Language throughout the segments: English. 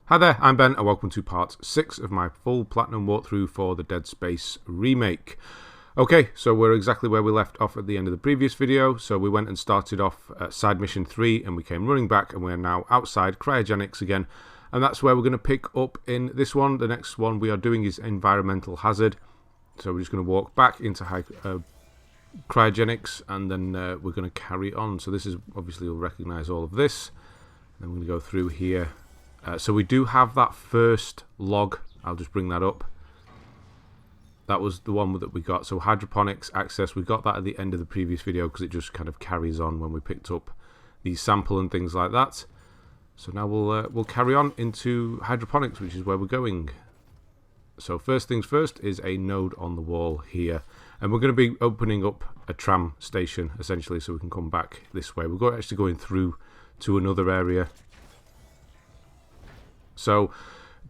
Hi there, I'm Ben and welcome to part 6 of my full platinum walkthrough for the Dead Space Remake. Okay, so we're exactly where we left off at the end of the previous video. So we went and started off at side mission 3 and we came running back and we're now outside cryogenics again. And that's where we're going to pick up in this one. The next one we are doing is environmental hazard. So we're just going to walk back into cryogenics and then we're going to carry on. So this is, obviously you'll recognise all of this. Then we're going to go through here. So we do have that first log. I'll just bring that up. That was the one that we got. So hydroponics access, we got that at the end of the previous video because it just kind of carries on when we picked up the sample and things like that. So now we'll carry on into hydroponics, which is where we're going. So first things first is a node on the wall here. And we're going to be opening up a tram station, essentially, so we can come back this way. We're actually going through to another area. So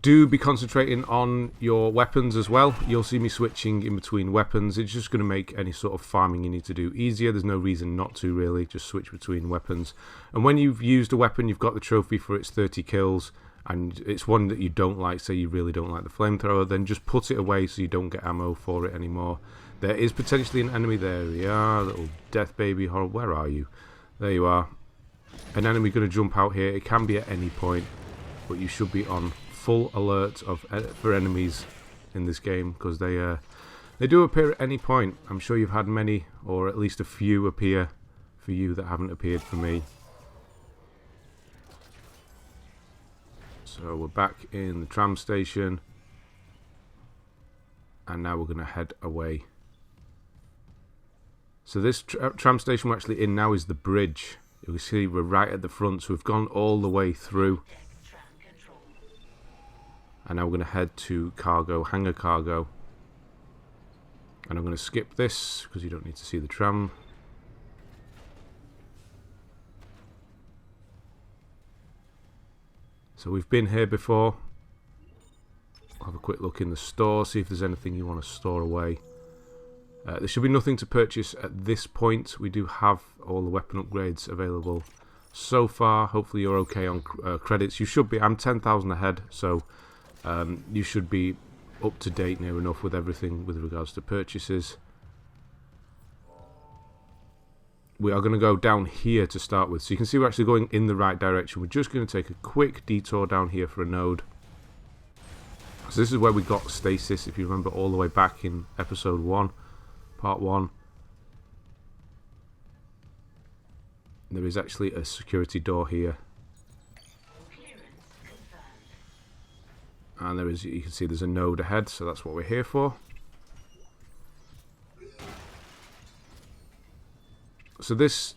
do be concentrating on your weapons as well. You'll see me switching in between weapons. It's just going to make any sort of farming you need to do easier. There's no reason not to, really. Just switch between weapons. And when you've used a weapon, you've got the trophy for its 30 kills, and it's one that you don't like, say you really don't like the flamethrower, then just put it away so you don't get ammo for it anymore. There is potentially an enemy. There we are, little death baby horror. Where are you? There you are. An enemy going to jump out here. It can be at any point, but you should be on full alert for enemies in this game, because they do appear at any point. I'm sure you've had many, or at least a few, appear for you that haven't appeared for me. So we're back in the tram station, and now we're going to head away. So this tram station we're actually in now is the bridge. You can see we're right at the front, so we've gone all the way through. And now we're going to head to cargo, hangar cargo. And I'm going to skip this because you don't need to see the tram. So we've been here before. I'll have a quick look in the store, see if there's anything you want to store away. There should be nothing to purchase at this point. We do have all the weapon upgrades available so far. Hopefully you're okay on credits. You should be. I'm 10,000 ahead, so you should be up to date near enough with everything with regards to purchases. We are going to go down here to start with. So you can see we're actually going in the right direction. We're just going to take a quick detour down here for a node. So this is where we got stasis, if you remember, all the way back in episode 1, part 1. There is actually a security door here. And there is, you can see there's a node ahead, so that's what we're here for. So this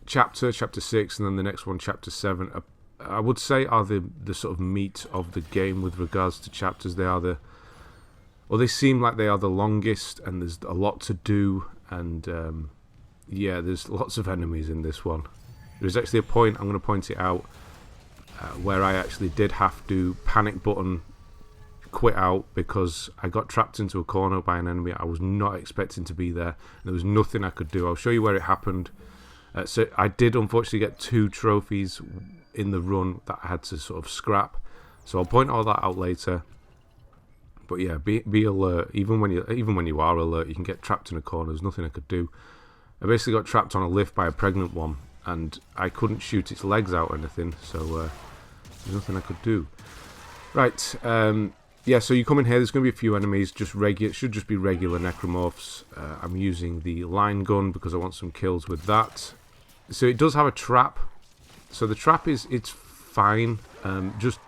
chapter 6, and then the next one, chapter 7, I would say are the sort of meat of the game with regards to chapters. They are they seem like they are the longest, and there's a lot to do, and yeah, there's lots of enemies in this one. There's actually a point, I'm going to point it out, where I actually did have to panic button quit out because I got trapped into a corner by an enemy I was not expecting to be there. There was nothing I could do. I'll show you where it happened. So I did unfortunately get 2 trophies in the run that I had to sort of scrap. So I'll point all that out later. But yeah, be alert. Even when you are alert, you can get trapped in a corner. There's nothing I could do. I basically got trapped on a lift by a pregnant one, and I couldn't shoot its legs out or anything. So there's nothing I could do. Right. Yeah, so you come in here, there's going to be a few enemies, it should just be regular necromorphs. I'm using the line gun because I want some kills with that. So it does have a trap. So the trap it's fine. Just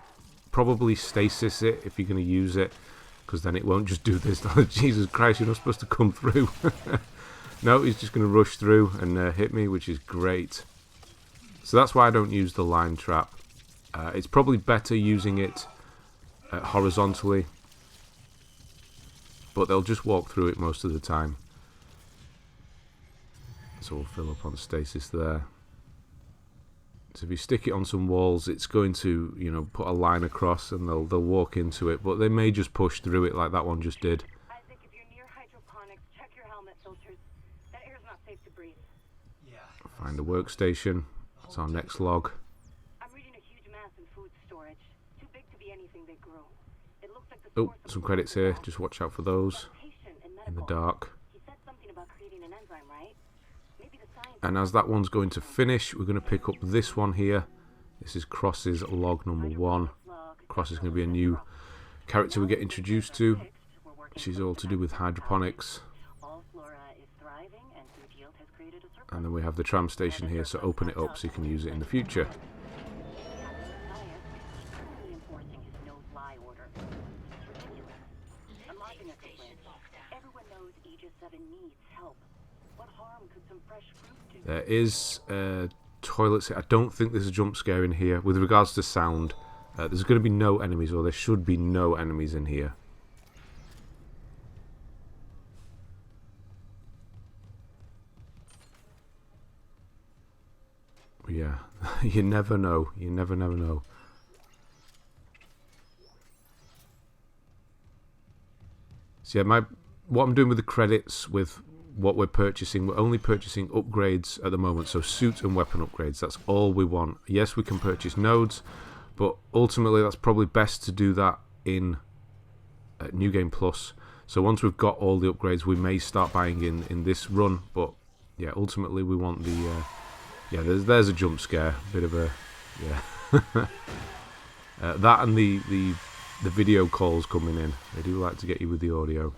probably stasis it if you're going to use it, because then it won't just do this. Oh, Jesus Christ, you're not supposed to come through. No, he's just going to rush through and hit me, which is great. So that's why I don't use the line trap. It's probably better using it horizontally, but they'll just walk through it most of the time. So we'll fill up on stasis there. So if you stick it on some walls, it's going to, you know, put a line across, and they'll walk into it, but they may just push through it like that one just did. Isaac, if you're near hydroponics, check your helmet filters. That air's not safe to breathe. Yeah. Find a workstation. That's our next log. I'm reading a huge mass in food storage. Too big to be Oh, some credits here. Just watch out for those in the dark. He said something about creating an enzyme, right? Maybe the science. And as that one's going to finish, we're going to pick up this one here. This is Cross's log number 1. Cross is going to be a new character we get introduced to. She's all to do with hydroponics. All flora is thriving, and food yield has created a surplus. And then we have the tram station here, so open it up so you can use it in the future. Enforcing his no-fly order. It's ridiculous. I'm lodging a complaint. Everyone knows Aegis 7 needs help. What harm could some fresh fruit do? There is toilets here. I don't think there's a jump scare in here. With regards to sound, there's going to be no enemies, or there should be no enemies in here. Yeah, you never know. You never know. So yeah, what I'm doing with the credits, with what we're purchasing, we're only purchasing upgrades at the moment. So suit and weapon upgrades, that's all we want. Yes, we can purchase nodes, but ultimately that's probably best to do that in New Game Plus. So once we've got all the upgrades, we may start buying in this run. But yeah, ultimately we want the... yeah, there's a jump scare, bit of a... yeah. That and the video calls coming in. They do like to get you with the audio.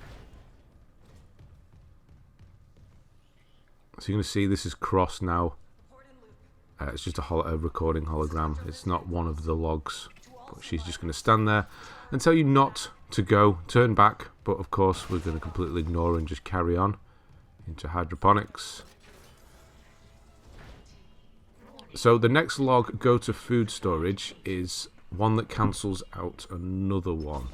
So you're going to see this is Cross now. It's just a recording hologram. It's not one of the logs. But she's just going to stand there and tell you not to go. Turn back. But of course we're going to completely ignore her and just carry on into hydroponics. So the next log, go to food storage, is one that cancels out another one.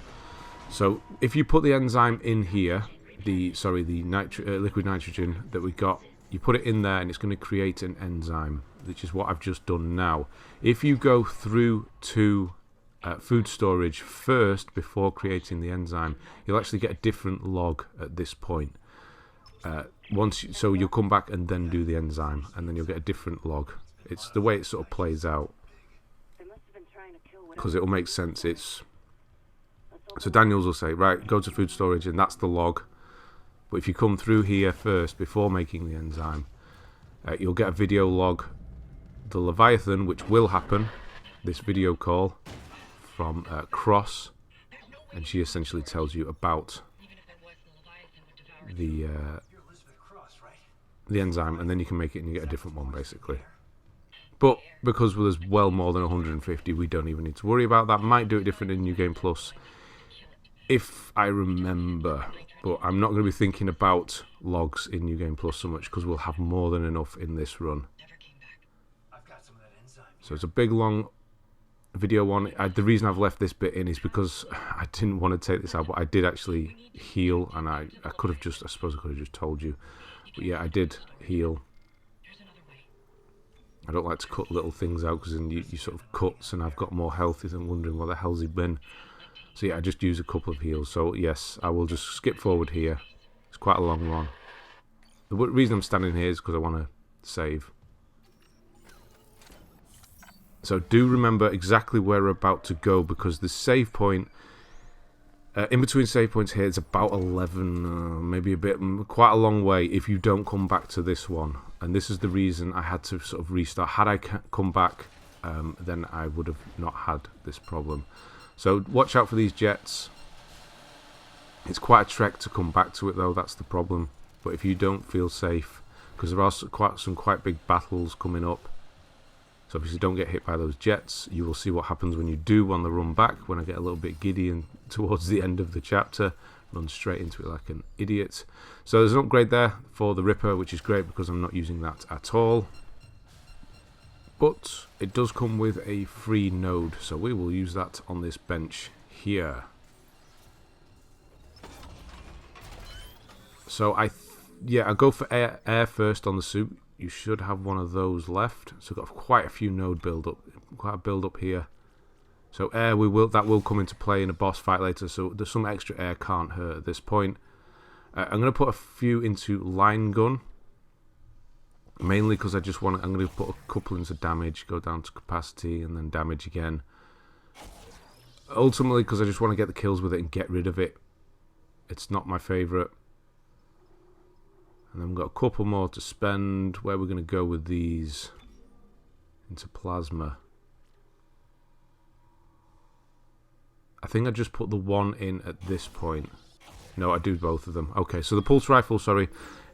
So if you put the enzyme in here, the liquid nitrogen that we got, you put it in there and it's going to create an enzyme, which is what I've just done now. If you go through to food storage first before creating the enzyme, you'll actually get a different log at this point. So you'll come back and then do the enzyme, and then you'll get a different log. It's the way it sort of plays out, because it'll make sense. So Daniels will say, right, go to food storage, and that's the log. But if you come through here first before making the enzyme, you'll get a video log, the Leviathan, which will happen, this video call from Cross, and she essentially tells you about the enzyme, and then you can make it and you get a different one basically. But because there's well more than 150, we don't even need to worry about that. Might do it different in New Game Plus, if I remember. But I'm not going to be thinking about logs in New Game Plus so much, because we'll have more than enough in this run. So it's a big, long video one. The reason I've left this bit in is because I didn't want to take this out, but I did actually heal, and I could have just, I suppose I could have just told you. But yeah, I did heal. I don't like to cut little things out, because then you sort of cuts and I've got more health and wondering what the hell's he been. So yeah, I just use a couple of heals. So yes, I will just skip forward here. It's quite a long one. The reason I'm standing here is because I want to save. So do remember exactly where we're about to go, because the save point, in between save points here, it's about 11, maybe a bit, quite a long way if you don't come back to this one. And this is the reason I had to sort of restart. Had I come back, then I would have not had this problem. So watch out for these jets. It's quite a trek to come back to it though, that's the problem. But if you don't feel safe, because there are some quite big battles coming up, so obviously don't get hit by those jets. You will see what happens when you do on the run back, when I get a little bit giddy and towards the end of the chapter, run straight into it like an idiot. So there's an upgrade there for the Ripper, which is great because I'm not using that at all. But it does come with a free node, so we will use that on this bench here. So I'll go for air first on the suit. You should have one of those left. So I've got quite a few node build up, quite a build up here. So air that will come into play in a boss fight later. So there's some extra air can't hurt at this point. I'm going to put a few into line gun, mainly because I'm going to put a couple into damage, go down to capacity, and then damage again. ultimately because I just want to get the kills with it and get rid of it. It's not my favourite. And then we've got a couple more to spend. Where we're going to go with these? Into plasma. I think I just put the one in at this point. No, I do both of them. Okay, so the pulse rifle, sorry,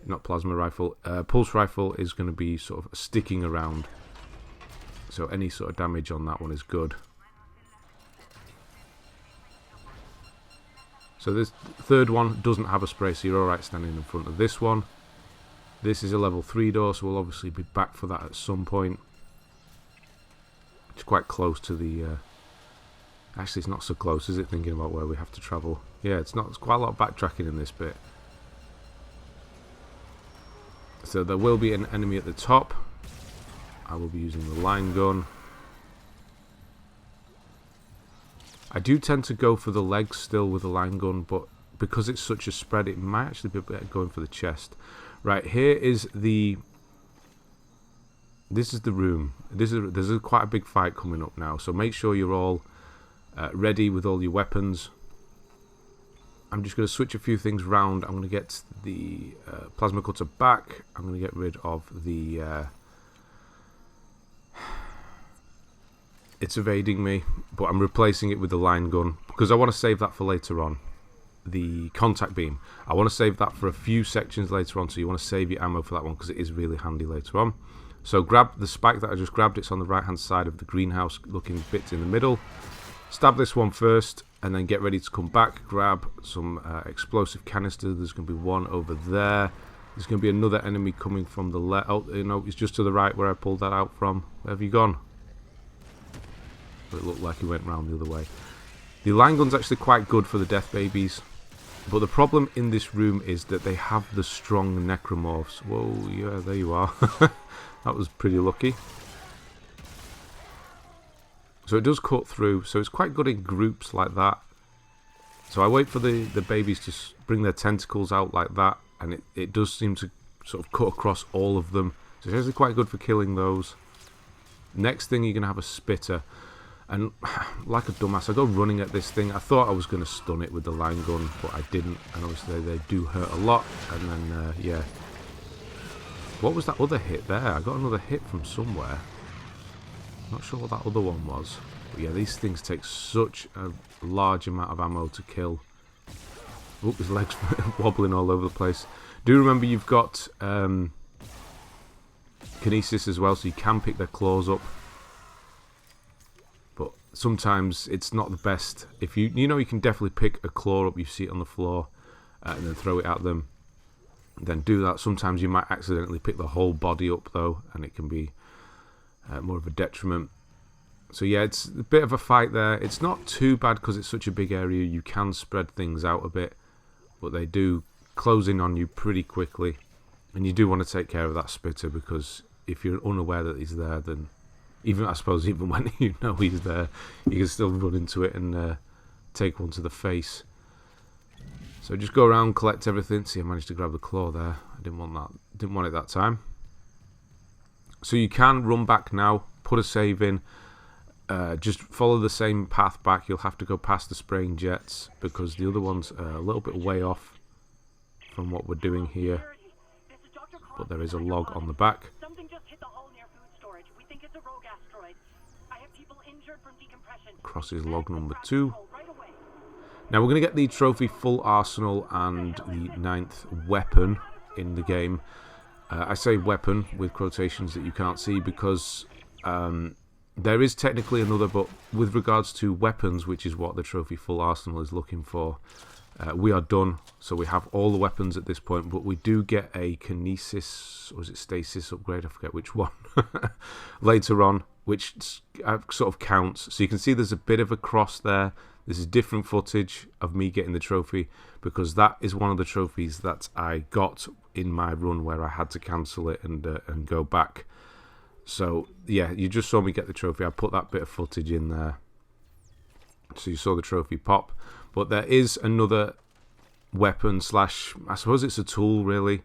not plasma rifle. Pulse rifle is going to be sort of sticking around. So any sort of damage on that one is good. So this third one doesn't have a spray, so you're alright standing in front of this one. This is a level 3 door, so we'll obviously be back for that at some point. It's quite close to the... Actually, it's not so close, is it, thinking about where we have to travel? Yeah, it's not. It's quite a lot of backtracking in this bit. So there will be an enemy at the top. I will be using the line gun. I do tend to go for the legs still with the line gun, but because it's such a spread, it might actually be better going for the chest. Right, here is the... This is the room. There's quite a big fight coming up now, so make sure you're all ready with all your weapons. I'm just going to switch a few things round. I'm going to get the plasma cutter back. I'm going to get rid of the... It's evading me, but I'm replacing it with the line gun because I want to save that for later on. The contact beam. I want to save that for a few sections later on, so you want to save your ammo for that one because it is really handy later on. So grab the spike that I just grabbed. It's on the right hand side of the greenhouse looking bits in the middle. Stab this one first and then get ready to come back. Grab some explosive canister. There's going to be one over there. There's going to be another enemy coming from the left. Oh, you know, it's just to the right where I pulled that out from. Where have you gone? But it looked like he went round the other way. The line gun's actually quite good for the death babies. But the problem in this room is that they have the strong necromorphs. Whoa, yeah, there you are. That was pretty lucky. So it does cut through. So it's quite good in groups like that. So I wait for the babies to bring their tentacles out like that. And it does seem to sort of cut across all of them. So it's actually quite good for killing those. Next thing, you're going to have a spitter. And like a dumbass, I go running at this thing. I thought I was going to stun it with the line gun, but I didn't. And obviously they do hurt a lot. And then, yeah. What was that other hit there? I got another hit from somewhere. Not sure what that other one was. But yeah, these things take such a large amount of ammo to kill. Oh, his legs wobbling all over the place. Do remember you've got kinesis as well, so you can pick their claws up. But sometimes it's not the best. If you know you can definitely pick a claw up, you see it on the floor, and then throw it at them. Then do that. Sometimes you might accidentally pick the whole body up though, and it can be more of a detriment. So yeah, it's a bit of a fight there. It's not too bad because it's such a big area. You can spread things out a bit, but they do close in on you pretty quickly. And you do want to take care of that spitter, because if you're unaware that he's there, then I suppose even when you know he's there, you can still run into it and take one to the face. So just go around, collect everything. See, I managed to grab the claw there. I didn't want that. Didn't want it that time. So you can run back now, put a save in. Just follow the same path back. You'll have to go past the spraying jets because the other one's a little bit way off from what we're doing here. But there is a log on the back. Something just hit the hull near food storage. We think it's a rogue asteroid. I have people injured from decompression. Crosses log number 2. Now we're going to get the trophy full arsenal and the 9th weapon in the game. I say weapon with quotations that you can't see because there is technically another, but with regards to weapons, which is what the trophy full arsenal is looking for, we are done. So we have all the weapons at this point, but we do get a kinesis, or is it stasis upgrade? I forget which one. Later on, which sort of counts. So you can see there's a bit of a cross there. This is different footage of me getting the trophy because that is one of the trophies that I got in my run where I had to cancel it and go back. So yeah, you just saw me get the trophy. I put that bit of footage in there. So you saw the trophy pop. But there is another weapon slash, I suppose it's a tool really.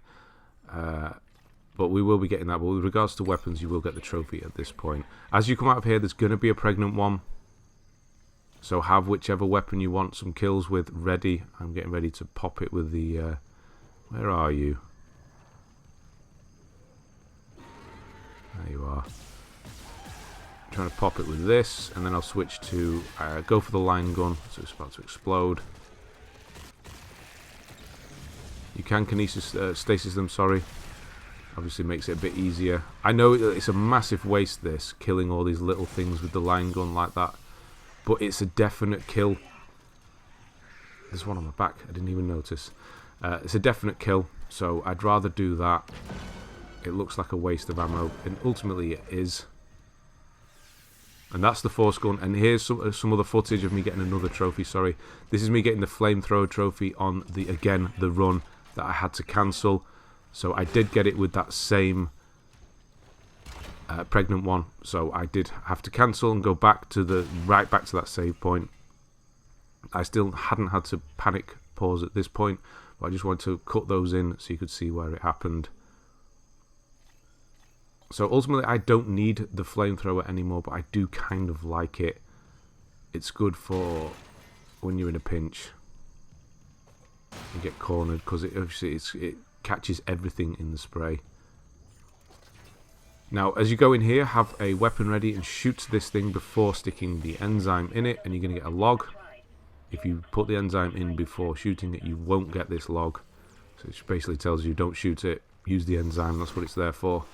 But we will be getting that. But with regards to weapons, you will get the trophy at this point. As you come out of here, there's going to be a pregnant one. So have whichever weapon you want some kills with ready. I'm getting ready to pop it with the... where are you? There you are. I'm trying to pop it with this, and then I'll switch to go for the line gun, so it's about to explode. You can kinesis stasis them, sorry. Obviously makes it a bit easier. I know it's a massive waste, this, killing all these little things with the line gun like that. But it's a definite kill. There's one on my back, I didn't even notice. It's a definite kill, so I'd rather do that. It looks like a waste of ammo, and ultimately it is. And that's the force gun, and here's some other footage of me getting another trophy, sorry. This is me getting the Flamethrower trophy on, the run that I had to cancel. So I did get it with that same pregnant one, so I did have to cancel and go back to right back to that save point. I still hadn't had to panic pause at this point, but I just wanted to cut those in so you could see where it happened. So ultimately I don't need the Flamethrower anymore, but I do kind of like it. It's good for when you're in a pinch and get cornered, because it catches everything in the spray. Now, as you go in here, have a weapon ready and shoot this thing before sticking the enzyme in it, and you're going to get a log. If you put the enzyme in before shooting it, you won't get this log. So it basically tells you don't shoot it, use the enzyme, that's what it's there for.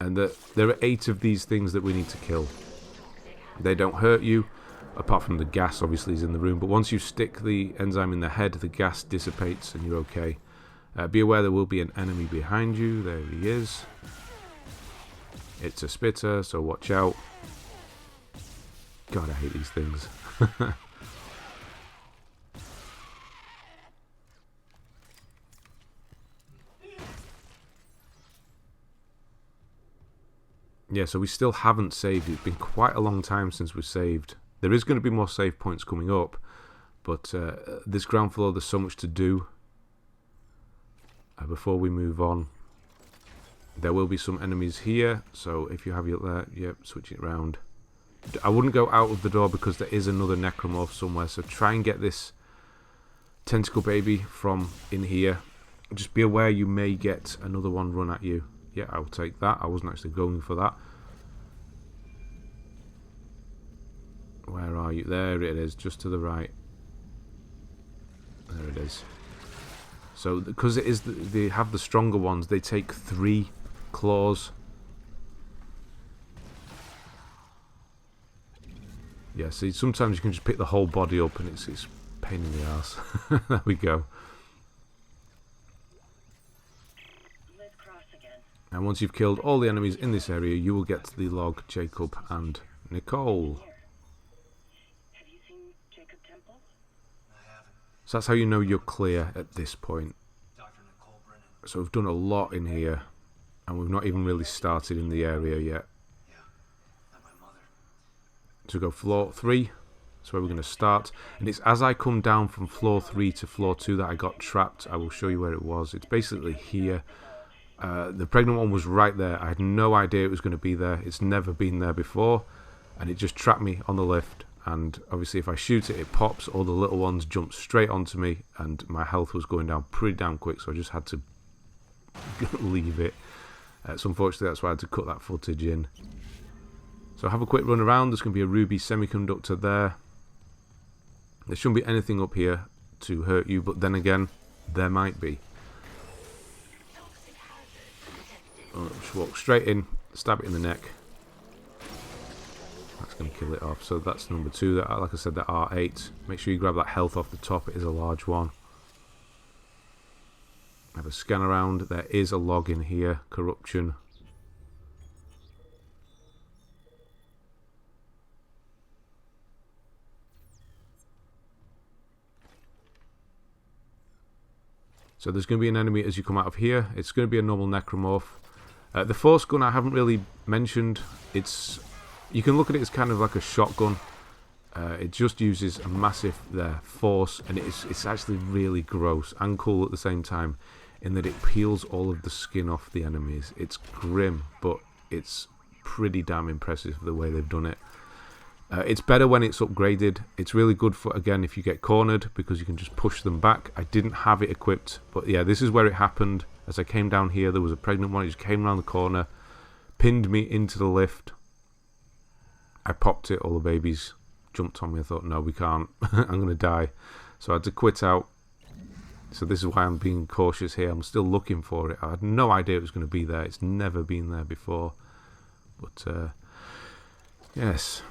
And there are 8 of these things that we need to kill. They don't hurt you, apart from the gas obviously is in the room, but once you stick the enzyme in the head, the gas dissipates and you're okay. Be aware there will be an enemy behind you. There he is. It's a spitter, so watch out. God, I hate these things. Yeah, so we still haven't saved. It's been quite a long time since we've saved. There is going to be more save points coming up, but this ground floor, there's so much to do. Before we move on, there will be some enemies here, so if you have your there, yep, switch it round. I wouldn't go out of the door because there is another necromorph somewhere, so try and get this tentacle baby from in here. Just be aware you may get another one run at you. Yeah, I'll take that. I wasn't actually going for that. Where are you? There it is, just to the right. There it is. So, because it is, they have the stronger ones, they take 3 claws. Yeah, see, sometimes you can just pick the whole body up and it's a pain in the ass. There we go. And once you've killed all the enemies in this area, you will get the log, Jacob and Nicole. Have you seen Jacob Temple? I haven't. So that's how you know you're clear at this point. Dr. Nicole Brennan. So we've done a lot in here, and we've not even really started in the area yet. Yeah, and my mother. So we go floor 3. That's where we're going to start. And it's as I come down from floor 3 to floor 2 that I got trapped. I will show you where it was. It's basically here. The pregnant one was right there. I had no idea it was going to be there. It's never been there before, and it just trapped me on the lift. And obviously if I shoot it, it pops. All the little ones jump straight onto me, and my health was going down pretty damn quick, so I just had to leave it. So unfortunately that's why I had to cut that footage in. So have a quick run around. There's going to be a ruby semiconductor there. There shouldn't be anything up here to hurt you, but then again, there might be. Just walk straight in, stab it in the neck. That's going to kill it off. So that's number 2. That, like I said, there are 8. Make sure you grab that health off the top. It is a large one. Have a scan around. There is a log in here. Corruption. So there's going to be an enemy as you come out of here. It's going to be a normal necromorph. The force gun I haven't really mentioned. You can look at it as kind of like a shotgun. It just uses a massive force, and it's actually really gross and cool at the same time, in that it peels all of the skin off the enemies. It's grim, but it's pretty damn impressive the way they've done it. It's better when it's upgraded. It's really good for, again, if you get cornered, because you can just push them back. I didn't have it equipped, but yeah, this is where it happened. As I came down here, there was a pregnant one. It just came around the corner, pinned me into the lift. I popped it, all the babies jumped on me. I thought, no, we can't. I'm going to die. So I had to quit out. So this is why I'm being cautious here. I'm still looking for it. I had no idea it was going to be there. It's never been there before. But, yes.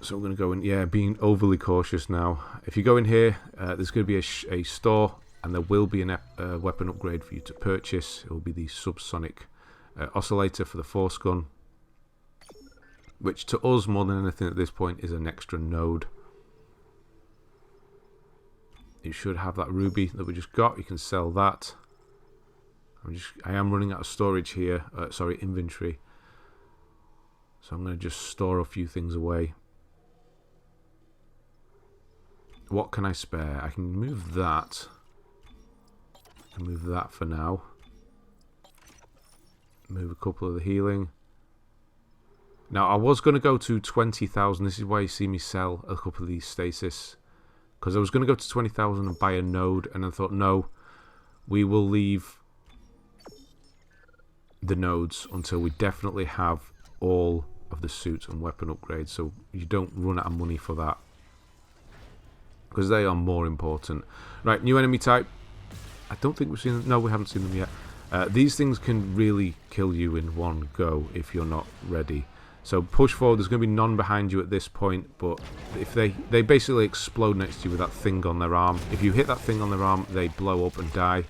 So I'm going to go in, yeah, being overly cautious now. If you go in here, there's going to be a store, and there will be a weapon upgrade for you to purchase. It will be the Subsonic Oscillator for the force gun, which to us, more than anything at this point, is an extra node. You should have that ruby that we just got. You can sell that. I am running out of storage here. Sorry, inventory. So I'm going to just store a few things away. What can I spare? I can move that. I can move that for now. Move a couple of the healing. Now, I was going to go to 20,000. This is why you see me sell a couple of these stasis. Because I was going to go to 20,000 and buy a node. And I thought, no, we will leave the nodes until we definitely have all of the suit and weapon upgrades. So you don't run out of money for that, because they are more important. Right, new enemy type. I don't think we've seen them. No, we haven't seen them yet. These things can really kill you in one go if you're not ready. So push forward. There's going to be none behind you at this point, but if they basically explode next to you with that thing on their arm. If you hit that thing on their arm, they blow up and die.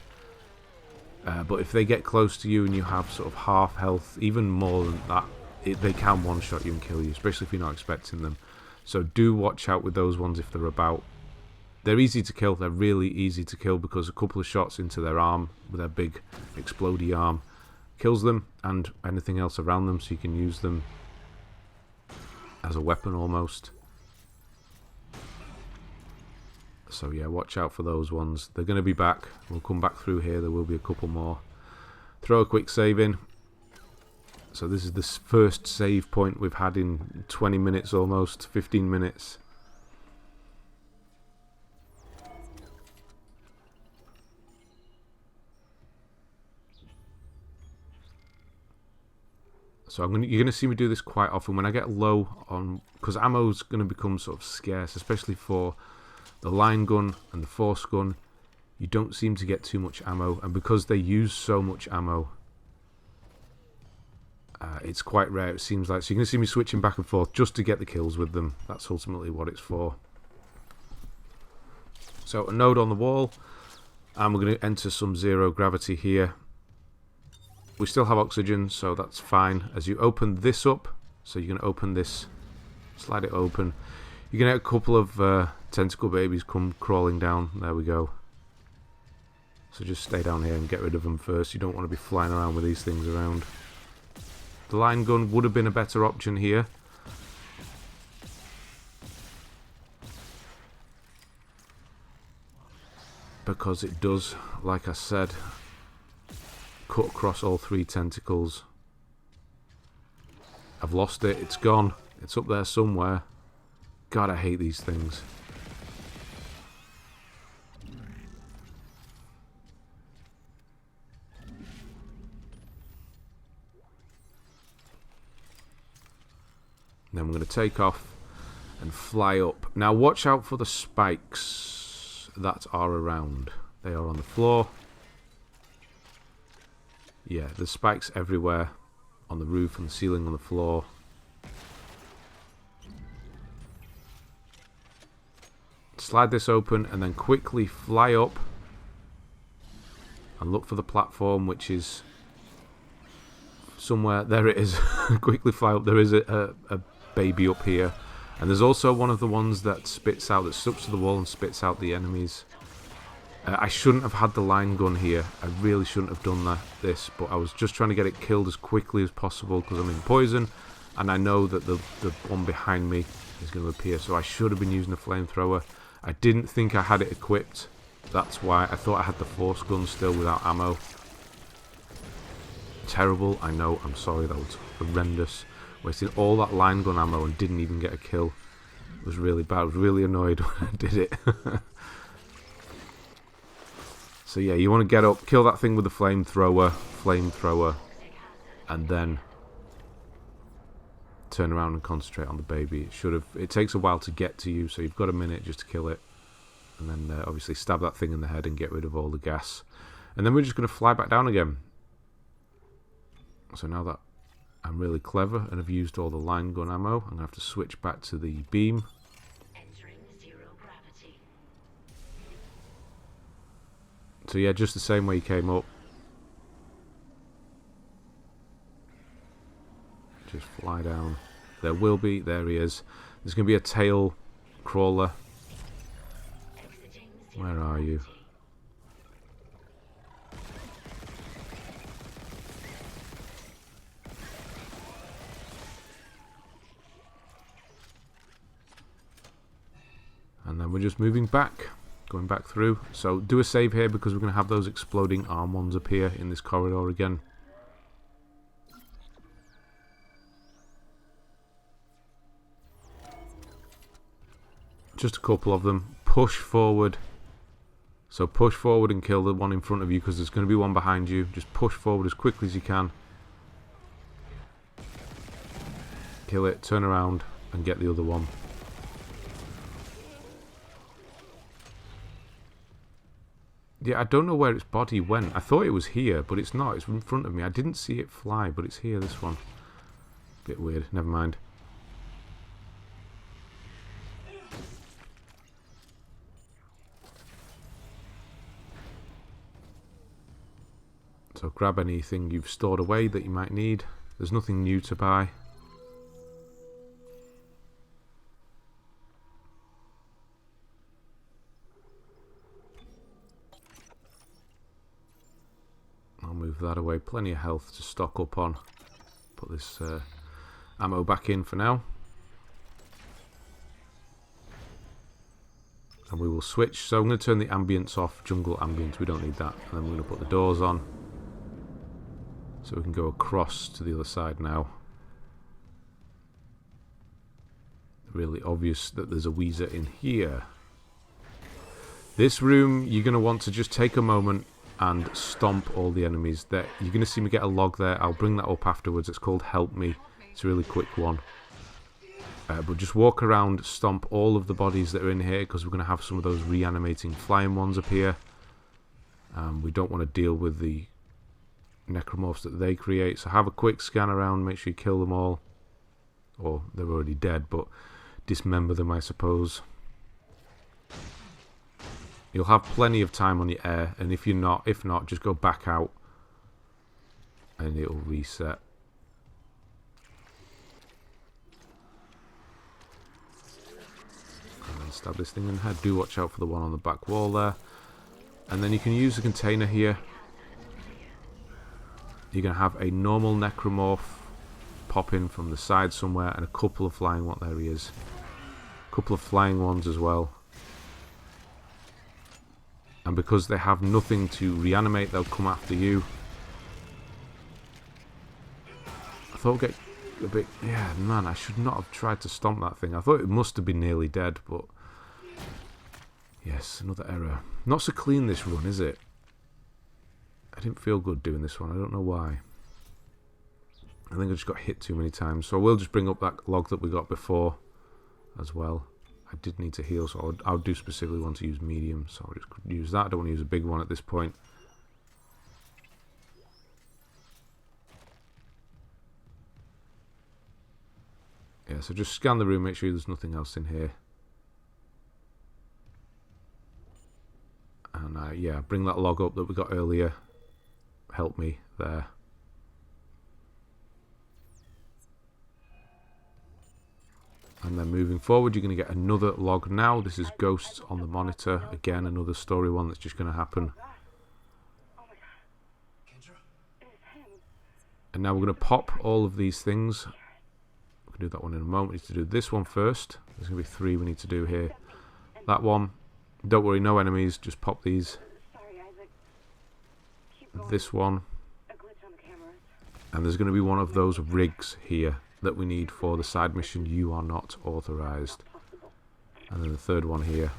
But if they get close to you and you have sort of half health, even more than that, they can one-shot you and kill you, especially if you're not expecting them. So do watch out with those ones if they're about. They're easy to kill. They're really easy to kill because a couple of shots into their arm with their big explodey arm kills them and anything else around them, so you can use them as a weapon almost. So yeah, watch out for those ones. They're going to be back. We'll come back through here. There will be a couple more. Throw a quick save in. So this is the first save point we've had in 20 minutes almost, 15 minutes. So you're going to see me do this quite often when I get low on, because ammo's going to become sort of scarce, especially for the line gun and the force gun. You don't seem to get too much ammo, and because they use so much ammo, it's quite rare, it seems like. So you're going to see me switching back and forth just to get the kills with them. That's ultimately what it's for. So a node on the wall, and we're going to enter some zero gravity here. We still have oxygen, so that's fine. As you open this up, so you're going to open this, slide it open, you're going to get a couple of tentacle babies come crawling down. There we go. So just stay down here and get rid of them first. You don't want to be flying around with these things around. The line gun would have been a better option here. Because it does, like I said, cut across all three tentacles. I've lost it. It's gone. It's up there somewhere. God, I hate these things. Then we're going to take off and fly up. Now watch out for the spikes that are around. They are on the floor. Yeah, there's spikes everywhere. On the roof, on the ceiling, on the floor. Slide this open and then quickly fly up and look for the platform, which is somewhere. There it is. Quickly fly up. There is a baby up here, and there's also one of the ones that spits out, that sticks to the wall and spits out the enemies. I shouldn't have had the line gun here. I really shouldn't have done this, but I was just trying to get it killed as quickly as possible because I'm in poison, and I know that the one behind me is going to appear, so I should have been using a flamethrower. I didn't think I had it equipped. That's why I thought I had the force gun still without ammo. Terrible, I know, I'm sorry, that was horrendous. Wasting all that line gun ammo and didn't even get a kill. It was really bad. I was really annoyed when I did it. So yeah, you want to get up, kill that thing with the flamethrower, and then turn around and concentrate on the baby. It takes a while to get to you, so you've got a minute just to kill it. And then obviously stab that thing in the head and get rid of all the gas. And then we're just going to fly back down again. So now that I'm really clever and have used all the line gun ammo, I'm going to have to switch back to the beam. Entering zero gravity. So yeah, just the same way you came up. Just fly down. There he is. There's going to be a tail crawler. Where are you? And then we're just moving back, going back through. So do a save here because we're going to have those exploding arm ones appear in this corridor again. Just a couple of them. Push forward. So push forward and kill the one in front of you because there's going to be one behind you. Just push forward as quickly as you can. Kill it, turn around and get the other one. Yeah, I don't know where its body went. I thought it was here, but it's not. It's in front of me. I didn't see it fly, but it's here, this one. Bit weird. Never mind. So grab anything you've stored away that you might need. There's nothing new to buy. I'll move that away. Plenty of health to stock up on. Put this ammo back in for now. And we will switch. So I'm going to turn the ambience off. Jungle ambience. We don't need that. And then we're going to put the doors on. So we can go across to the other side now. Really obvious that there's a Weezer in here. This room, you're going to want to just take a moment and stomp all the enemies. You're going to see me get a log there. I'll bring that up afterwards. It's called Help Me. It's a really quick one. But just walk around, stomp all of the bodies that are in here because we're going to have some of those reanimating flying ones appear. We don't want to deal with the necromorphs that they create, so have a quick scan around, make sure you kill them all, or they're already dead, but dismember them, I suppose. You'll have plenty of time on your air, and if not, just go back out and it'll reset. And then stab this thing in the head. Do watch out for the one on the back wall there. And then you can use the container here. You're going to have a normal necromorph pop in from the side somewhere, and a couple of flying ones. There he is. A couple of flying ones as well. And because they have nothing to reanimate, they'll come after you. I thought we'd get a bit... Yeah, man, I should not have tried to stomp that thing. I thought it must have been nearly dead, but... Yes, another error. Not so clean this run, is it? I didn't feel good doing this one. I don't know why. I think I just got hit too many times. So I will just bring up that log that we got before as well. I did need to heal, so I would do specifically want to use medium. So I'll just use that. I don't want to use a big one at this point. Yeah, so just scan the room, make sure there's nothing else in here. And yeah, bring that log up that we got earlier. Help me there. And then moving forward, you're going to get another log now. This is Ghosts on the Monitor. Again, another story one that's just going to happen. And now we're going to pop all of these things. We can do that one in a moment. We need to do this one first. There's going to be 3 we need to do here. That one. Don't worry, no enemies. Just pop these. This one. And there's going to be one of those rigs here that we need for the side mission, You Are Not Authorized. And then the third one here.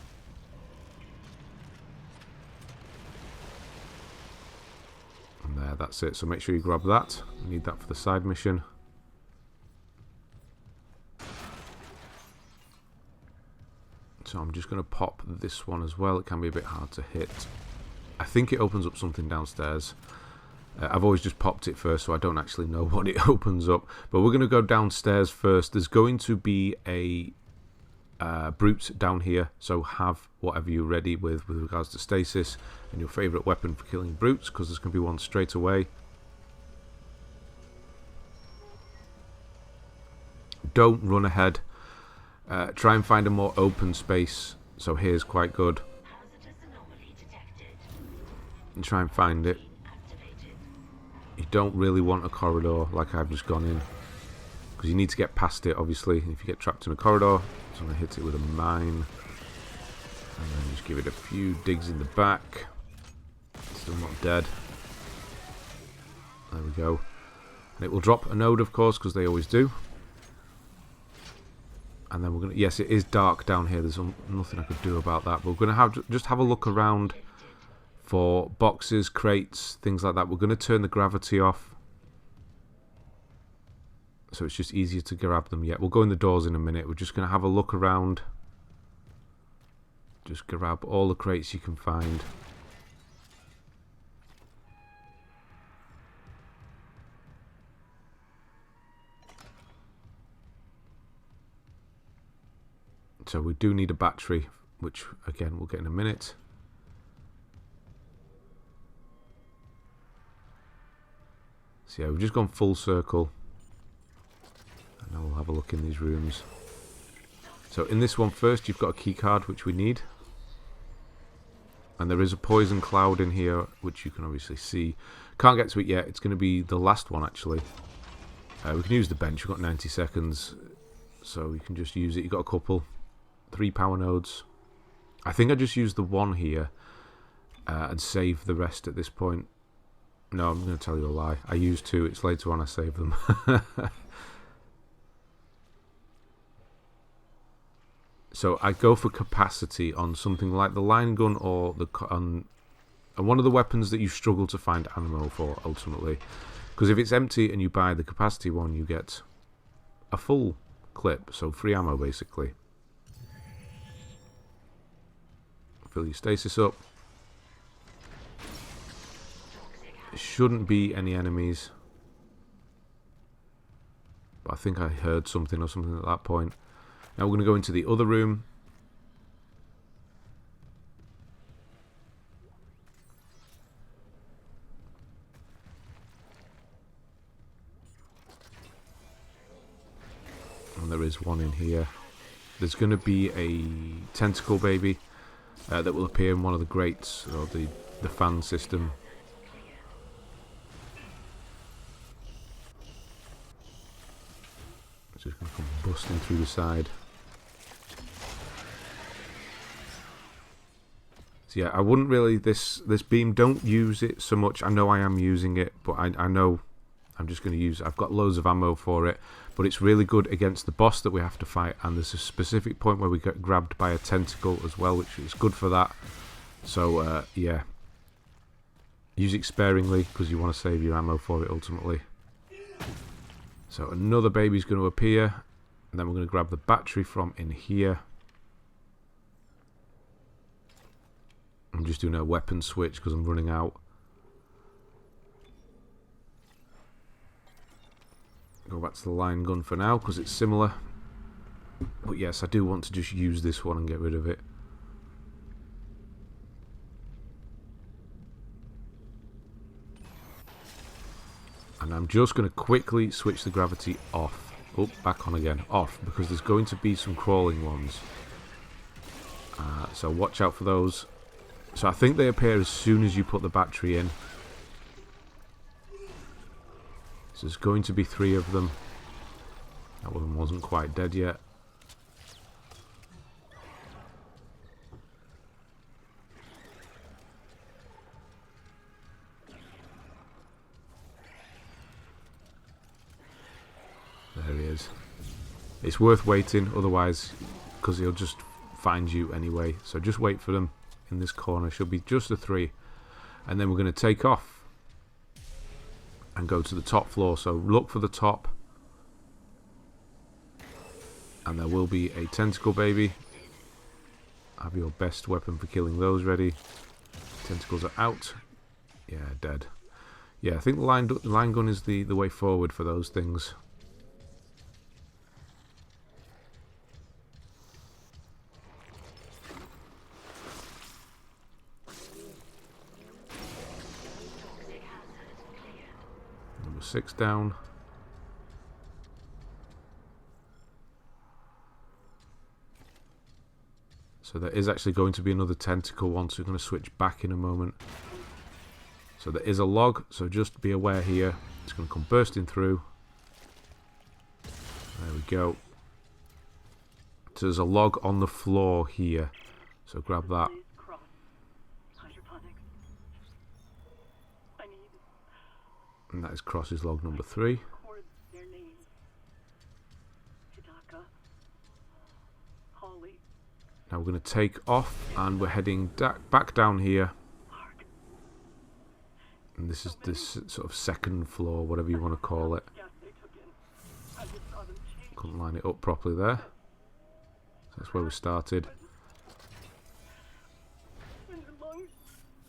And there, that's it. So make sure you grab that. We need that for the side mission. So I'm just going to pop this one as well. It can be a bit hard to hit. I think it opens up something downstairs. I've always just popped it first, so I don't actually know what it opens up. But we're going to go downstairs first. There's going to be a brute down here, so have whatever you're ready with regards to stasis and your favourite weapon for killing brutes, because there's going to be one straight away. Don't run ahead. Try and find a more open space. So here's quite good. And try and find it. You don't really want a corridor like I've just gone in, because you need to get past it, obviously. If you get trapped in a corridor, so I'm going to hit it with a mine. And then just give it a few digs in the back. Still not dead. There we go. And it will drop a node, of course, because they always do. And then we're going to... Yes, it is dark down here. There's nothing I could do about that. But we're going to just have a look around for boxes, crates, things like that. We're going to turn the gravity off, so it's just easier to grab them. Yeah, we'll go in the doors in a minute. We're just going to have a look around. Just grab all the crates you can find. So we do need a battery, which again we'll get in a minute. So yeah, we've just gone full circle. And now we'll have a look in these rooms. So in this one first, you've got a keycard, which we need. And there is a poison cloud in here, which you can obviously see. Can't get to it yet. It's going to be the last one, actually. We can use the bench. We've got 90 seconds. So you can just use it. You've got a couple. 3 power nodes. I think I just used the one here. And save the rest at this point. No, I'm going to tell you a lie. I used 2. It's later on I saved them. So I go for capacity on something like the line gun or the one of the weapons that you struggle to find ammo for ultimately. Because if it's empty and you buy the capacity one, you get a full clip, so free ammo basically. Fill your stasis up. There shouldn't be any enemies. But I think I heard something or something at that point. Now we're going to go into the other room. And there is one in here. There's going to be a tentacle baby that will appear in one of the grates, or the fan system. It's just going to come busting through the side. So yeah, I wouldn't really, this beam, don't use it so much. I know I am using it, but I know I'm just going to use, I've got loads of ammo for it, but it's really good against the boss that we have to fight, and there's a specific point where we get grabbed by a tentacle as well, which is good for that. So yeah, use it sparingly because you want to save your ammo for it ultimately. So another baby's going to appear, and then we're going to grab the battery from in here. I'm just doing a weapon switch because I'm running out. Go back to the line gun for now because it's similar. But yes, I do want to just use this one and get rid of it. And I'm just going to quickly switch the gravity off. Oh, back on again. Off, because there's going to be some crawling ones. So watch out for those. So I think they appear as soon as you put the battery in. So there's going to be 3 of them. That one wasn't quite dead yet. There he is. It's worth waiting, otherwise, because he'll just find you anyway. So just wait for them in this corner. Should be just a 3. And then we're going to take off and go to the top floor. So look for the top. And there will be a tentacle baby. Have your best weapon for killing those ready. Tentacles are out. Yeah, dead. Yeah, I think the line gun is the way forward for those things. Number 6 down. So there is actually going to be another tentacle one, so we're going to switch back in a moment. So there is a log, so just be aware here. It's going to come bursting through. There we go. So there's a log on the floor here. So grab that. Cross. Hydroponics. I need And that is Cross's log number 3. record their names. Hidaka. Holly. Now we're going to take off and we're heading back down here. Mark. And this is this sort of second floor, whatever you want to call it. Gas they took in. I just saw them change. Couldn't line it up properly there. So that's where we started. And their lungs.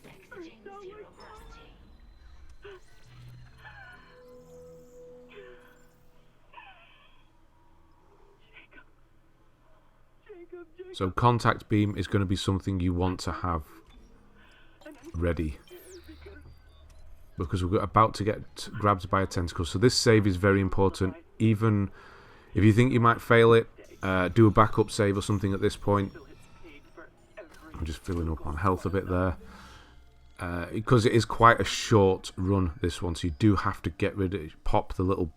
Exiting zero gravity. Jacob. So contact beam is going to be something you want to have ready, because we're about to get grabbed by a tentacle. So this save is very important. Even if you think you might fail it, do a backup save or something at this point. I'm just filling up on health a bit there, because it is quite a short run, this one, so you do have to get rid of it, pop the little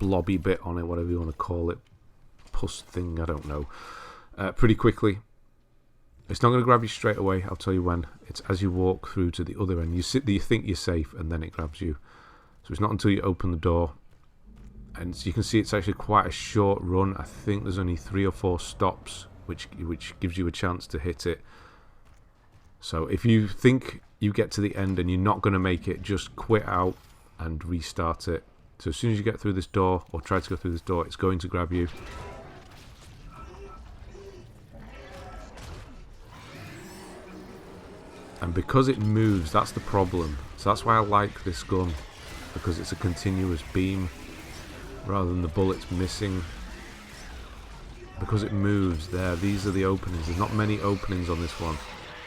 blobby bit on it, whatever you want to call it, pus thing, I don't know, pretty quickly. It's not going to grab you straight away, I'll tell you when. It's as you walk through to the other end. You sit there, you think you're safe, and then it grabs you. So it's not until you open the door. And so you can see it's actually quite a short run. I think there's only 3 or 4 stops, which gives you a chance to hit it. So if you think you get to the end and you're not going to make it, just quit out and restart it. So as soon as you get through this door, or try to go through this door, it's going to grab you. And because it moves, that's the problem. So that's why I like this gun, because it's a continuous beam rather than the bullets missing. Because it moves there, these are the openings. There's not many openings on this one.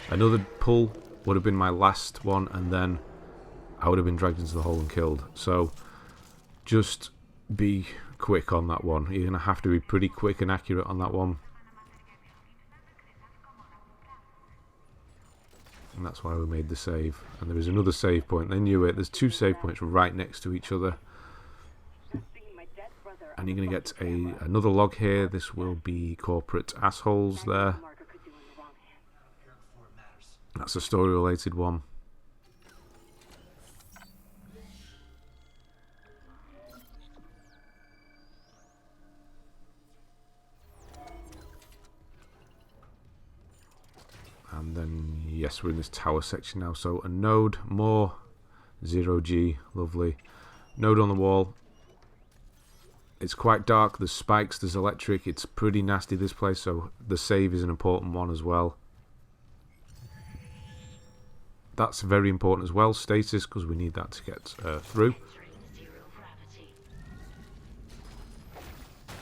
Another pull would have been my last one, and then I would have been dragged into the hole and killed. So just be quick on that one. You're going to have to be pretty quick and accurate on that one. And that's why we made the save. And there is another save point. They knew it. There's 2 save points right next to each other. And you're going to get another log here. This will be corporate assholes there. That's a story related one. And then, yes, we're in this tower section now. So a node, more, 0G, lovely. Node on the wall. It's quite dark, there's spikes, there's electric, it's pretty nasty this place, so the save is an important one as well. That's very important as well, stasis, because we need that to get through.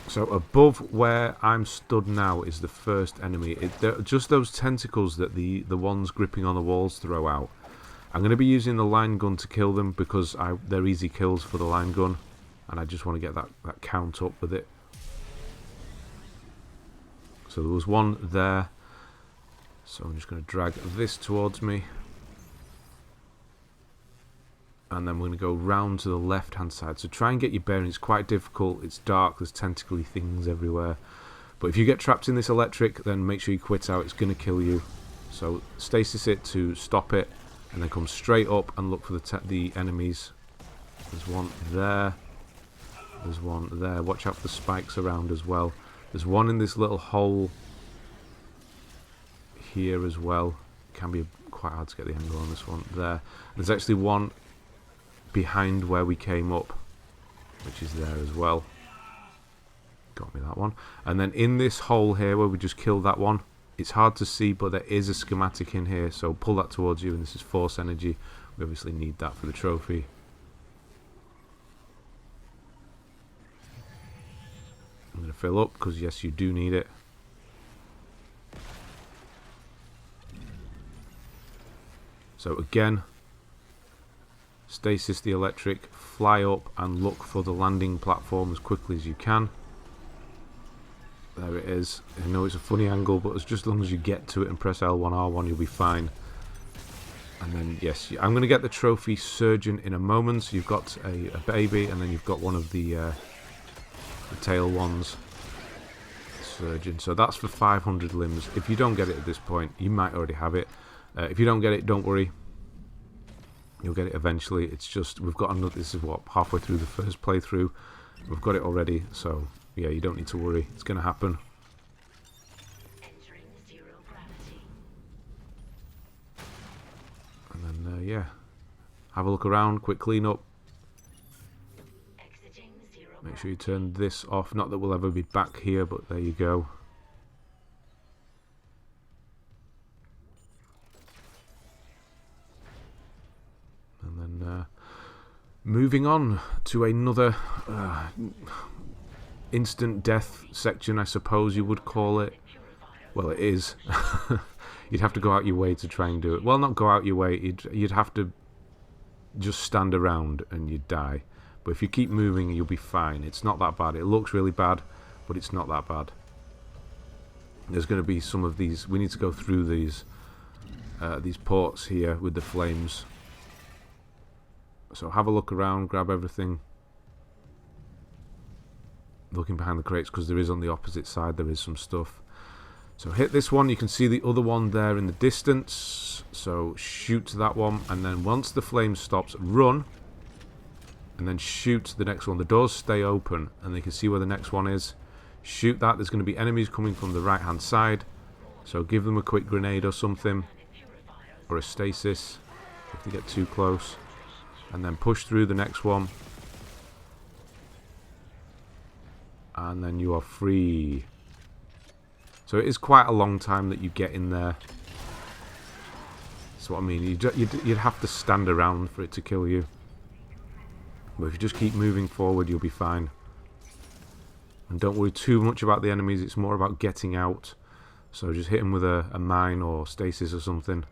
So above where I'm stood now is the first enemy. Just those tentacles that the ones gripping on the walls throw out. I'm going to be using the line gun to kill them, because they're easy kills for the line gun. And I just want to get that count up with it. So there was one there. So I'm just going to drag this towards me. And then we're going to go round to the left hand side. So try and get your bearings. It's quite difficult. It's dark. There's tentacly things everywhere. But if you get trapped in this electric, then make sure you quit out. It's going to kill you. So stasis it to stop it. And then come straight up and look for the enemies. There's one there. There's one there. Watch out for the spikes around as well. There's one in this little hole here as well. Can be quite hard to get the angle on this one. There. There's actually one behind where we came up, which is there as well. Got me that one. And then in this hole here where we just killed that one, it's hard to see, but there is a schematic in here, so pull that towards you, and this is force energy. We obviously need that for the trophy. I'm going to fill up, because yes, you do need it. So again, stasis the electric, fly up and look for the landing platform as quickly as you can. There it is. I know it's a funny angle, but just as long as you get to it and press L1, R1, you'll be fine. And then, yes, I'm going to get the trophy surgeon in a moment. So you've got a baby, and then you've got one of the tail ones. Surgeon. So that's for 500 limbs. If you don't get it at this point, you might already have it. If you don't get it, don't worry. You'll get it eventually. It's just, we've got another, this is what, halfway through the first playthrough. We've got it already, so yeah, you don't need to worry. It's going to happen. Entering zero gravity. And then, yeah, have a look around, quick clean up. Exiting zero Make sure you turn this off. Not that we'll ever be back here, but there you go. And then moving on to another instant death section, I suppose you would call it. Well, it is. You'd have to go out your way to try and do it. Well, not go out your way. You'd have to just stand around and you'd die. But if you keep moving, you'll be fine. It's not that bad. It looks really bad, but it's not that bad. There's going to be some of these. We need to go through these ports here with the flames. So have a look around, grab everything. Looking behind the crates, because there is on the opposite side, there is some stuff. So hit this one. You can see the other one there in the distance. So shoot that one, and then once the flame stops, run. And then shoot the next one. The doors stay open, and you can see where the next one is. Shoot that. There's going to be enemies coming from the right hand side. So give them a quick grenade or something. Or a stasis, if they get too close. And then push through the next one. And then you are free. So it is quite a long time that you get in there. That's what I mean. You'd have to stand around for it to kill you. But if you just keep moving forward, you'll be fine. And don't worry too much about the enemies. It's more about getting out. So just hit them with a mine or stasis or something.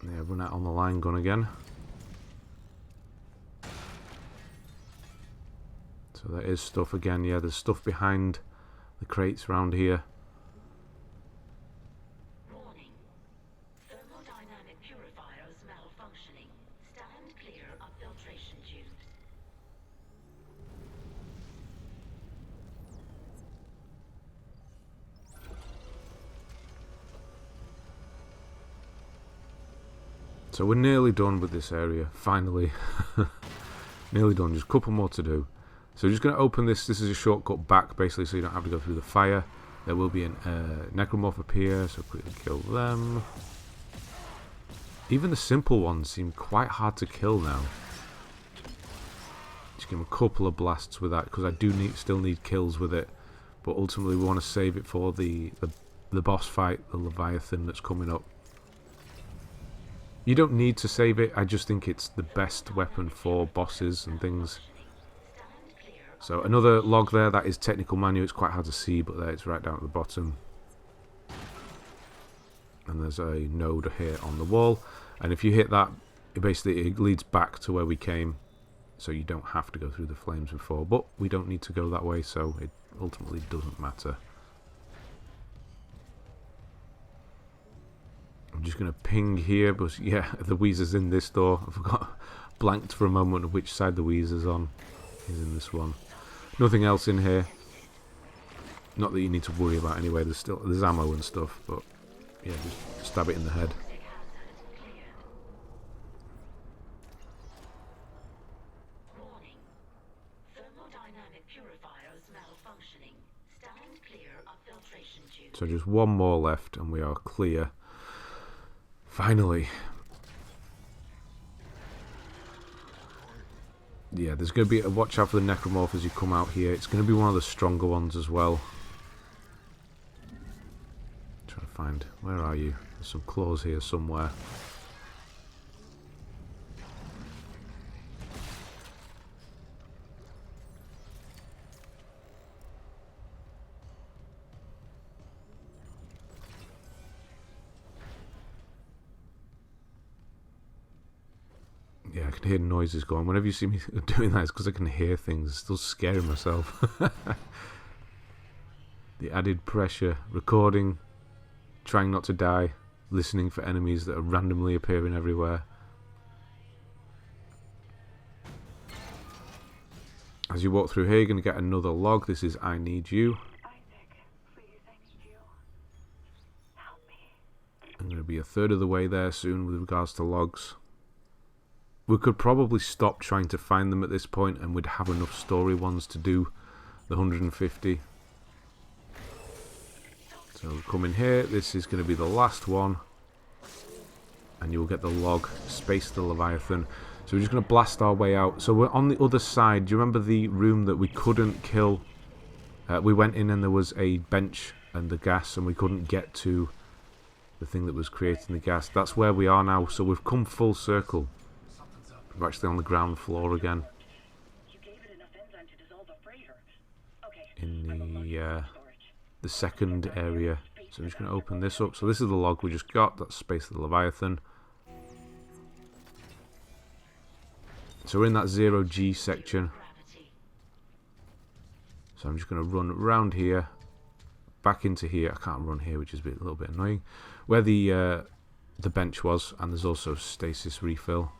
Yeah, run out on the line gun again. So there is stuff again. Yeah, there's stuff behind the crates around here. Warning. Thermodynamic purifiers malfunctioning. Stand clear of filtration tubes. So we're nearly done with this area, finally. Nearly done, just a couple more to do. So we're just going to open this. This is a shortcut back, basically, so you don't have to go through the fire. There will be a necromorph up here, so quickly kill them. Even the simple ones seem quite hard to kill now. Just give them a couple of blasts with that, because I do still need kills with it. But ultimately we want to save it for the boss fight, the Leviathan that's coming up. You don't need to save it, I just think it's the best weapon for bosses and things. So another log there, that is technical manual. It's quite hard to see, but there it's right down at the bottom. And there's a node here on the wall. And if you hit that, it leads back to where we came. So you don't have to go through the flames before. But we don't need to go that way, so it ultimately doesn't matter. I'm just going to ping here, but yeah, the Weezer's in this door. I forgot, blanked for a moment of which side the Weezer's on. He's in this one. Nothing else in here. Not that you need to worry about anyway. There's ammo and stuff, but yeah, just stab it in the head. hemodynamic purifiers malfunctioning. Stand clear of filtration tube. So just one more left and we are clear. Finally. Yeah, there's going to be a watch out for the necromorph as you come out here. It's going to be one of the stronger ones as well. Trying to find, where are you? There's some claws here somewhere. Yeah, I can hear noises going. Whenever you see me doing that, it's because I can hear things. Still scaring myself. The added pressure. Recording. Trying not to die. Listening for enemies that are randomly appearing everywhere. As you walk through here, you're going to get another log. This is I Need You. Isaac, please, I need you. Help me. I'm going to be a third of the way there soon with regards to logs. We could probably stop trying to find them at this point and we'd have enough story ones to do the 150. So we'll come in here. This is going to be the last one. And you'll get the log, Space the Leviathan. So we're just going to blast our way out. So we're on the other side. Do you remember the room that we couldn't kill? We went in and there was a bench and the gas and we couldn't get to the thing that was creating the gas. That's where we are now. So we've come full circle. We're actually on the ground floor again. You gave it enough enzyme to dissolve a freighter. Okay. In the second area. So I'm just going to open this up. So this is the log we just got. That's Space of the Leviathan. So we're in that 0G section. So I'm just going to run around here. Back into here. I can't run here, which is a little bit annoying. Where the bench was. And there's also stasis refill.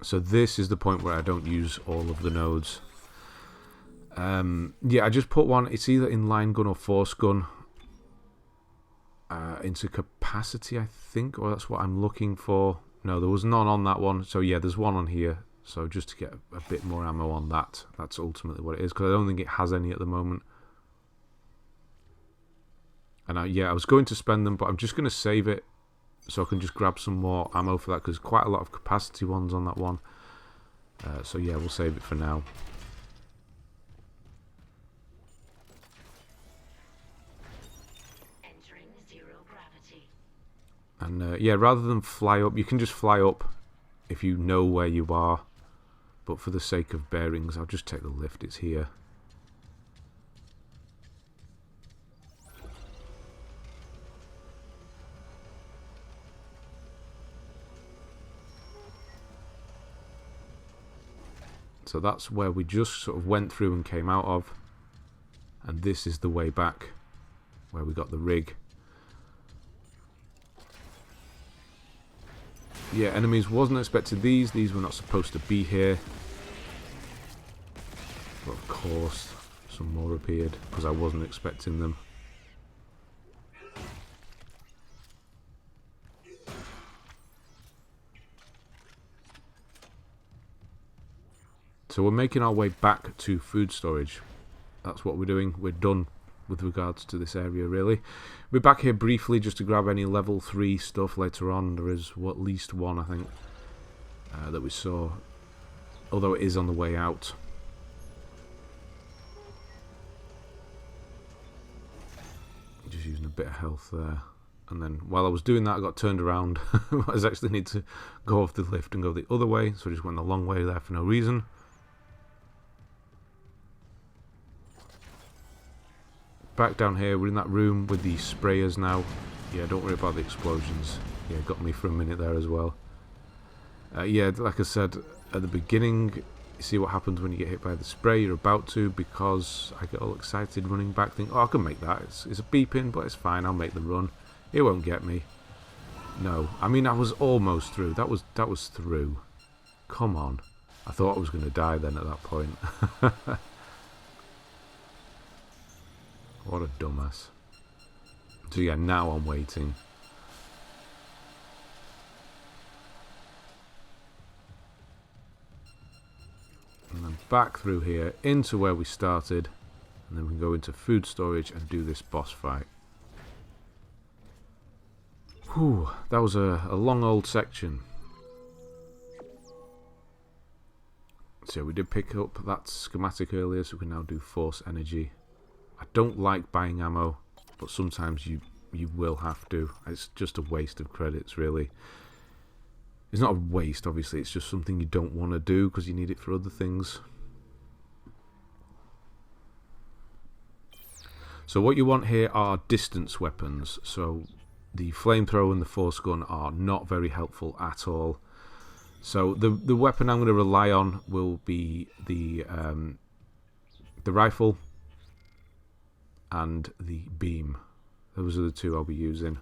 So this is the point where I don't use all of the nodes. Yeah, I just put one. It's either in line gun or force gun. Into capacity, I think. Or that's what I'm looking for. No, there was none on that one. So yeah, there's one on here. So just to get a bit more ammo on that. That's ultimately what it is. Because I don't think it has any at the moment. And yeah, I was going to spend them. But I'm just going to save it. So I can just grab some more ammo for that, because quite a lot of capacity ones on that one. So yeah, we'll save it for now. Entering zero gravity. And yeah, rather than fly up, you can just fly up if you know where you are. But for the sake of bearings, I'll just take the lift. It's here. So that's where we just sort of went through and came out of. And this is the way back where we got the rig. Yeah, enemies wasn't expected these. These were not supposed to be here. But of course, some more appeared because I wasn't expecting them. So we're making our way back to food storage. That's what we're doing. We're done with regards to this area, really. We're back here briefly just to grab any level 3 stuff later on. There is at least one, I think, that we saw. Although it is on the way out. Just using a bit of health there. And then while I was doing that, I got turned around. I actually need to go off the lift and go the other way. So I just went the long way there for no reason. Back down here, we're in that room with the sprayers now. Yeah, don't worry about the explosions. Yeah, got me for a minute there as well. Yeah, like I said at the beginning, you see what happens when you get hit by the spray. You're about to, because I get all excited running back, think, oh, I can make that. It's a beeping, but it's fine. I'll make the run. It won't get me. No, I mean, I was almost through. That was through. Come on. I thought I was going to die then at that point. What a dumbass. So yeah, now I'm waiting. back through here into where we started, and then we can go into food storage and do this boss fight. Whew, that was a long old section. So we did pick up that schematic earlier, so we can now do force energy. I don't like buying ammo, but sometimes you will have to. It's just a waste of credits, really. It's not a waste, obviously, it's just something you don't want to do because you need it for other things. So what you want here are distance weapons. So the flamethrower and the force gun are not very helpful at all. So the weapon I'm going to rely on will be the rifle and the beam. Those are the two I'll be using.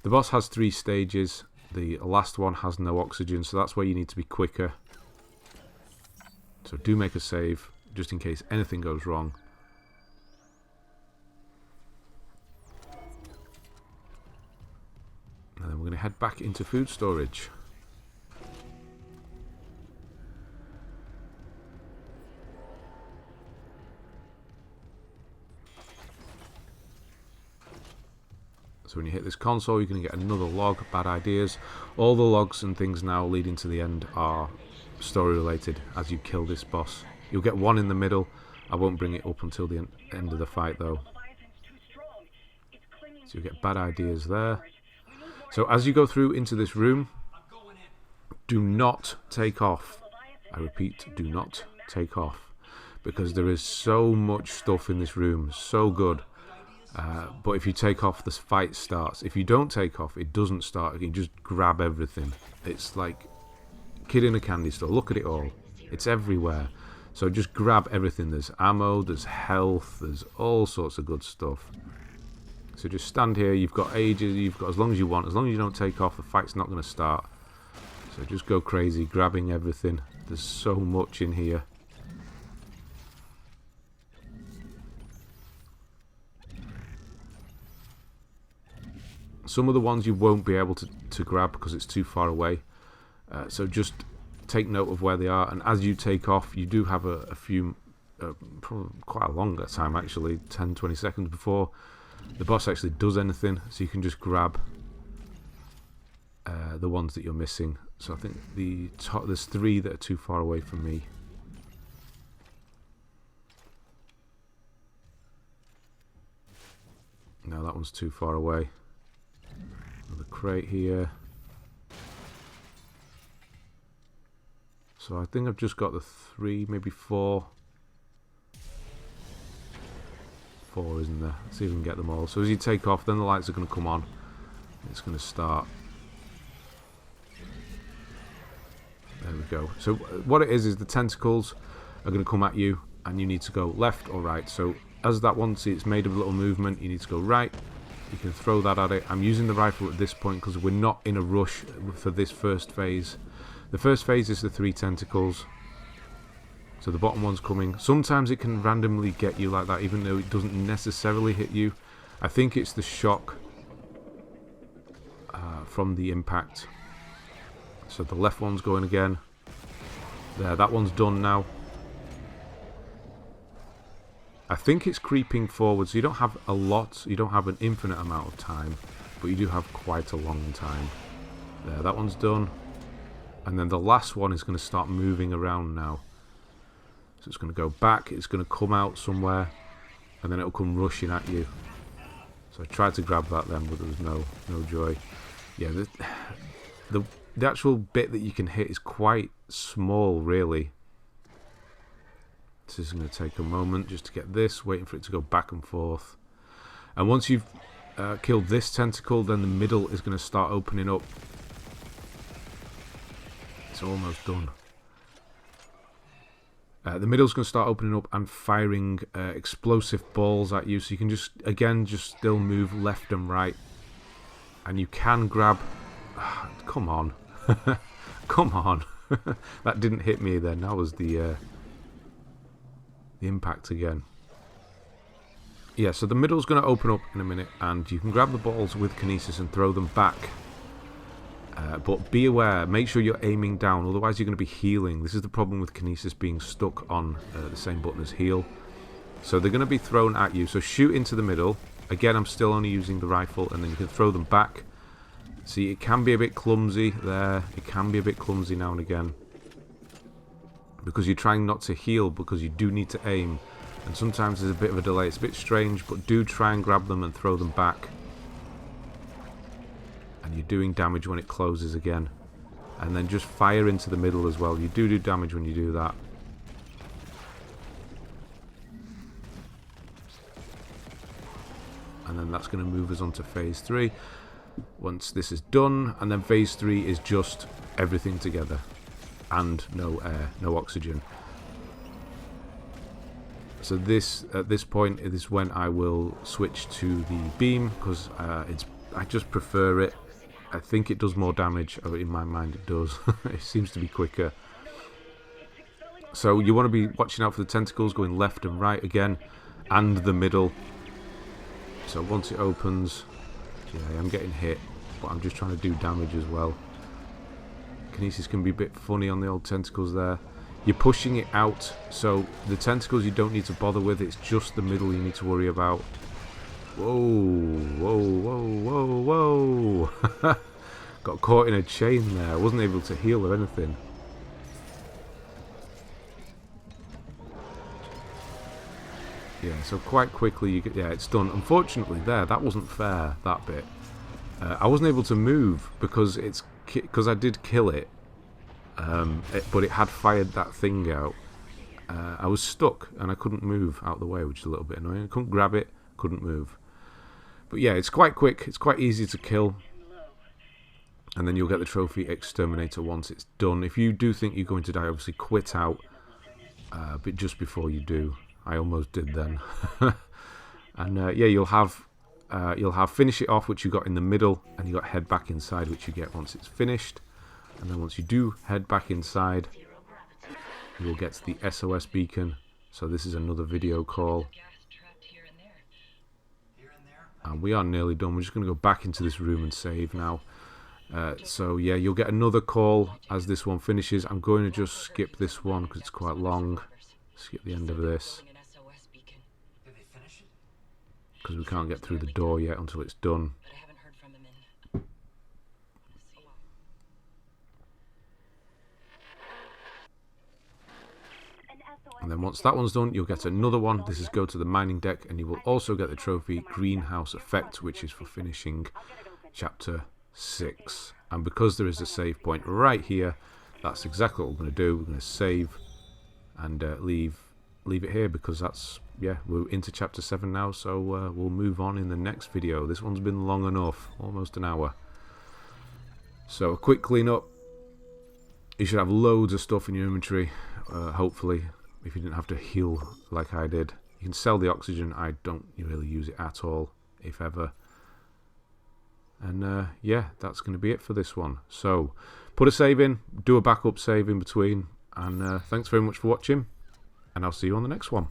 The boss has 3 stages. The last one has no oxygen, so that's where you need to be quicker. So do make a save, just in case anything goes wrong. And then we're going to head back into food storage. So when you hit this console, you're going to get another log, bad ideas. All the logs and things now leading to the end are story related as you kill this boss. You'll get one in the middle. I won't bring it up until the end of the fight though. So you get bad ideas there. So as you go through into this room, do not take off. I repeat, do not take off. Because there is so much stuff in this room, so good. But if you take off, the fight starts. If you don't take off, it doesn't start. You can just grab everything. It's like kid in a candy store. Look at it all. It's everywhere. So just grab everything. There's ammo, there's health, there's all sorts of good stuff. So just stand here. You've got ages. You've got as long as you want. As long as you don't take off, the fight's not going to start. So just go crazy, grabbing everything. There's so much in here. Some of the ones you won't be able to grab because it's too far away. So just take note of where they are. And as you take off, you do have a few, probably quite a long time actually, 10-20 seconds before the boss actually does anything. So you can just grab the ones that you're missing. So I think there's 3 that are too far away from me. No, that one's too far away. Another crate here. So I think I've just got the 3, maybe 4. 4, isn't there? Let's see if we can get them all. So as you take off, then the lights are going to come on. It's going to start. There we go. So what it is the tentacles are going to come at you, and you need to go left or right. So as that one, see, it's made a little movement. You need to go right. You can throw that at it. I'm using the rifle at this point because we're not in a rush for this first phase. The first phase is the 3 tentacles. So the bottom one's coming. Sometimes it can randomly get you like that, even though it doesn't necessarily hit you. I think it's the shock from the impact. So the left one's going again. There, that one's done now. I think it's creeping forward, so you don't have a lot, you don't have an infinite amount of time, but you do have quite a long time. There, that one's done. And then the last one is going to start moving around now. So it's going to go back, it's going to come out somewhere, and then it'll come rushing at you. So I tried to grab that then, but there was no joy. Yeah, the actual bit that you can hit is quite small, really. This is going to take a moment just to get this, waiting for it to go back and forth. And once you've killed this tentacle, then the middle is going to start opening up. It's almost done. The middle's going to start opening up and firing explosive balls at you. So you can just still move left and right. And you can grab... come on. Come on. That didn't hit me then. That was the impact again. Yeah, so the middle's going to open up in a minute, and you can grab the balls with kinesis and throw them back. But be aware, make sure you're aiming down, otherwise you're going to be healing. This is the problem with Kinesis being stuck on the same button as heal. So they're going to be thrown at you, so shoot into the middle. Again, I'm still only using the rifle, and then you can throw them back. See, it can be a bit clumsy there, it can be a bit clumsy now and again. Because you're trying not to heal, because you do need to aim. And sometimes there's a bit of a delay, it's a bit strange, but do try and grab them and throw them back. And you're doing damage when it closes again. And then just fire into the middle as well. You do damage when you do that. And then that's going to move us on to phase 3. Once this is done, and then phase 3 is just everything together. And no air, no oxygen. So this, at this point, is when I will switch to the beam, because I just prefer it. I think it does more damage. Oh, in my mind it does. It seems to be quicker. So you want to be watching out for the tentacles going left and right again, and the middle. So once it opens, yeah, I'm getting hit, but I'm just trying to do damage as well. Kinesis can be a bit funny on the old tentacles there. You're pushing it out, so the tentacles you don't need to bother with, it's just the middle you need to worry about. Whoa, whoa, whoa, whoa, whoa. Got caught in a chain there. I wasn't able to heal or anything. Yeah, so quite quickly you get, yeah, it's done. Unfortunately there, that wasn't fair, that bit. I wasn't able to move because I did kill it. But it had fired that thing out. I was stuck and I couldn't move out of the way, which is a little bit annoying. I couldn't grab it, couldn't move. But yeah, it's quite quick, it's quite easy to kill. And then you'll get the trophy Exterminator once it's done. If you do think you're going to die, obviously quit out. But just before you do, I almost did then. And yeah, you'll have finish it off, which you got in the middle, and you got head back inside, which you get once it's finished. And then once you do head back inside, you will get to the SOS Beacon. So this is another video call. And we are nearly done. We're just going to go back into this room and save now. So yeah, you'll get another call as this one finishes. I'm going to just skip this one because it's quite long. Skip the end of this. Because we can't get through the door yet until it's done. And then once that one's done, you'll get another one. This is go to the mining deck, and you will also get the trophy Greenhouse Effect, which is for finishing chapter 6. And because there is a save point right here, that's exactly what we're going to do. We're going to save and leave it here, because that's, yeah, we're into chapter 7 now, so we'll move on in the next video. This one's been long enough, almost an hour. So a quick clean up. You should have loads of stuff in your inventory, hopefully, if you didn't have to heal like I did. You can sell the oxygen. I don't really use it at all, if ever. And yeah, that's going to be it for this one. So put a save in, do a backup save in between, and thanks very much for watching, and I'll see you on the next one.